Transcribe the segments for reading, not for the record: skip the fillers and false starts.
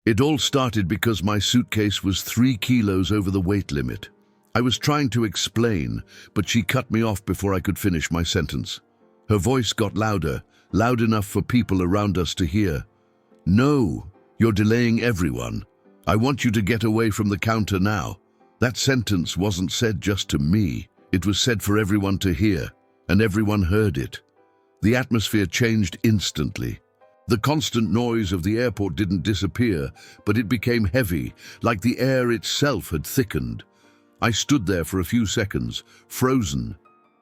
It all started because my suitcase was 3 kilos over the weight limit. I was trying to explain, but she cut me off before I could finish my sentence. Her voice got louder, loud enough for people around us to hear. "No, you're delaying everyone. I want you to get away from the counter now." That sentence wasn't said just to me. It was said for everyone to hear, and everyone heard it. The atmosphere changed instantly. The constant noise of the airport didn't disappear, but it became heavy, like the air itself had thickened. I stood there for a few seconds, frozen,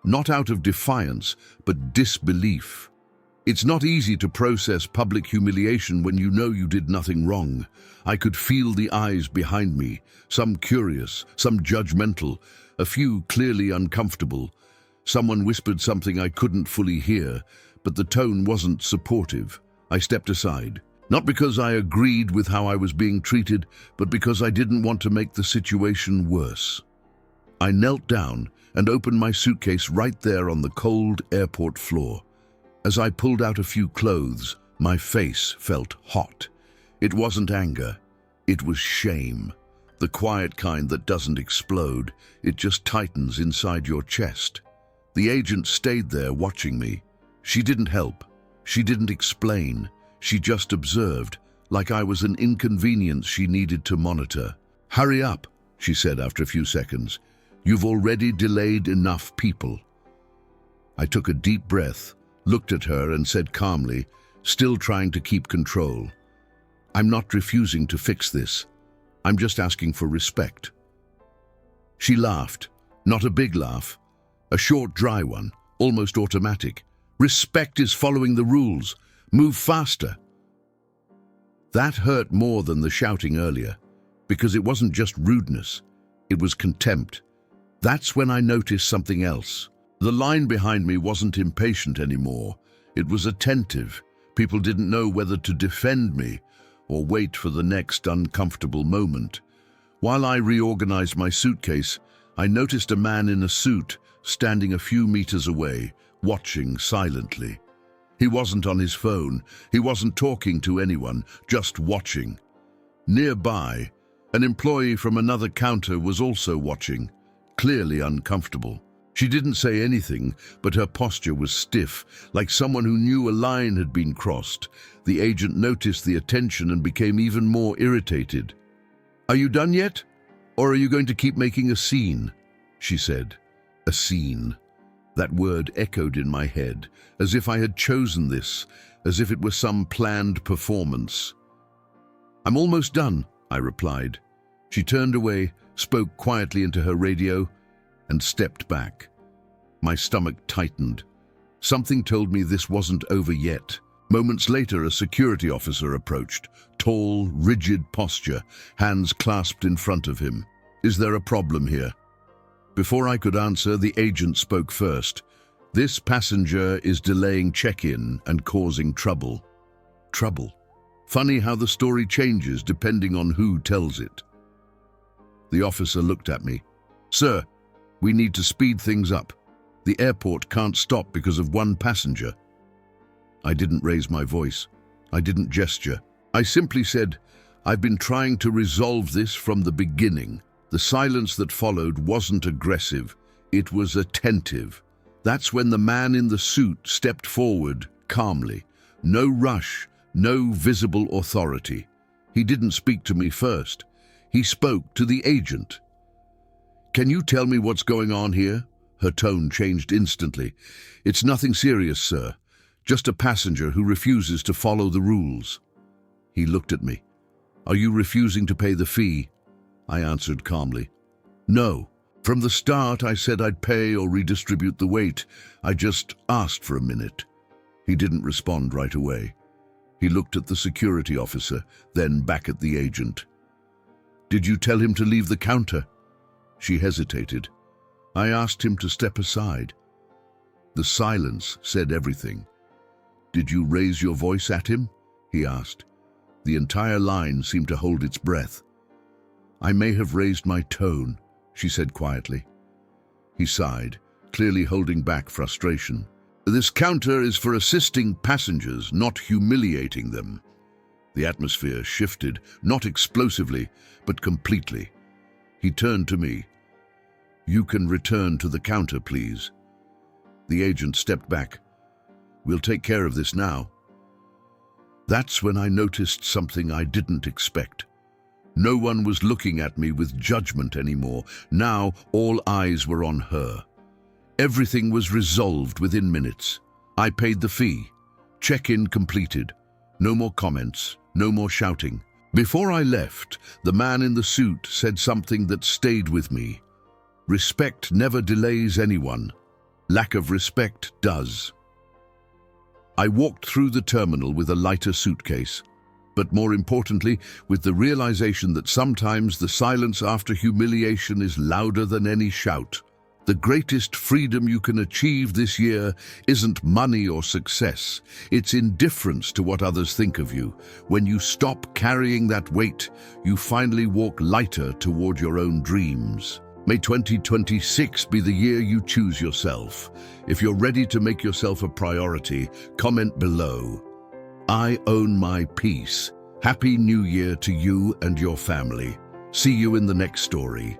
not out of defiance, but disbelief. It's not easy to process public humiliation when you know you did nothing wrong. I could feel the eyes behind me, some curious, some judgmental, a few clearly uncomfortable. Someone whispered something I couldn't fully hear, but the tone wasn't supportive. I stepped aside, not because I agreed with how I was being treated, but because I didn't want to make the situation worse. I knelt down and opened my suitcase right there on the cold airport floor. As I pulled out a few clothes, my face felt hot. It wasn't anger, it was shame. The quiet kind that doesn't explode, it just tightens inside your chest. The agent stayed there watching me. She didn't help. She didn't explain. She just observed, like I was an inconvenience she needed to monitor. "Hurry up," she said after a few seconds. "You've already delayed enough people." I took a deep breath, looked at her and said calmly, still trying to keep control, "I'm not refusing to fix this. I'm just asking for respect." She laughed, not a big laugh, a short, dry one, almost automatic. "Respect is following the rules. Move faster." That hurt more than the shouting earlier, because it wasn't just rudeness, it was contempt. That's when I noticed something else. The line behind me wasn't impatient anymore. It was attentive. People didn't know whether to defend me or wait for the next uncomfortable moment. While I reorganized my suitcase, I noticed a man in a suit standing a few meters away, watching silently. He wasn't on his phone. He wasn't talking to anyone, just watching. Nearby, an employee from another counter was also watching, clearly uncomfortable. She didn't say anything, but her posture was stiff, like someone who knew a line had been crossed. The agent noticed the attention and became even more irritated. "Are you done yet? Or are you going to keep making a scene?" she said. A scene. That word echoed in my head, as if I had chosen this, as if it were some planned performance. "I'm almost done," I replied. She turned away, spoke quietly into her radio, and stepped back. My stomach tightened. Something told me this wasn't over yet. Moments later, a security officer approached, tall, rigid posture, hands clasped in front of him. "Is there a problem here?" Before I could answer, the agent spoke first. "This passenger is delaying check-in and causing trouble." Trouble. Funny how the story changes depending on who tells it. The officer looked at me. "Sir, we need to speed things up. The airport can't stop because of one passenger." I didn't raise my voice. I didn't gesture. I simply said, "I've been trying to resolve this from the beginning." The silence that followed wasn't aggressive. It was attentive. That's when the man in the suit stepped forward calmly. No rush, no visible authority. He didn't speak to me first. He spoke to the agent. "Can you tell me what's going on here?" Her tone changed instantly. "It's nothing serious, sir. Just a passenger who refuses to follow the rules." He looked at me. "Are you refusing to pay the fee?" I answered calmly. "No. From the start, I said I'd pay or redistribute the weight. I just asked for a minute." He didn't respond right away. He looked at the security officer, then back at the agent. "Did you tell him to leave the counter?" She hesitated. I asked him to step aside. The silence said everything. "Did you raise your voice at him?" he asked. The entire line seemed to hold its breath. "I may have raised my tone," she said quietly. He sighed, clearly holding back frustration. "This counter is for assisting passengers, not humiliating them." The atmosphere shifted, not explosively, but completely. He turned to me. "You can return to the counter, please." The agent stepped back. "We'll take care of this now." That's when I noticed something I didn't expect. No one was looking at me with judgment anymore. Now all eyes were on her. Everything was resolved within minutes. I paid the fee. Check-in completed. No more comments, no more shouting. Before I left, the man in the suit said something that stayed with me. Respect never delays anyone. Lack of respect does. I walked through the terminal with a lighter suitcase, but more importantly, with the realization that sometimes the silence after humiliation is louder than any shout. The greatest freedom you can achieve this year isn't money or success. It's indifference to what others think of you. When you stop carrying that weight, you finally walk lighter toward your own dreams. May 2026 be the year you choose yourself. If you're ready to make yourself a priority, comment below. I own my peace. Happy New Year to you and your family. See you in the next story.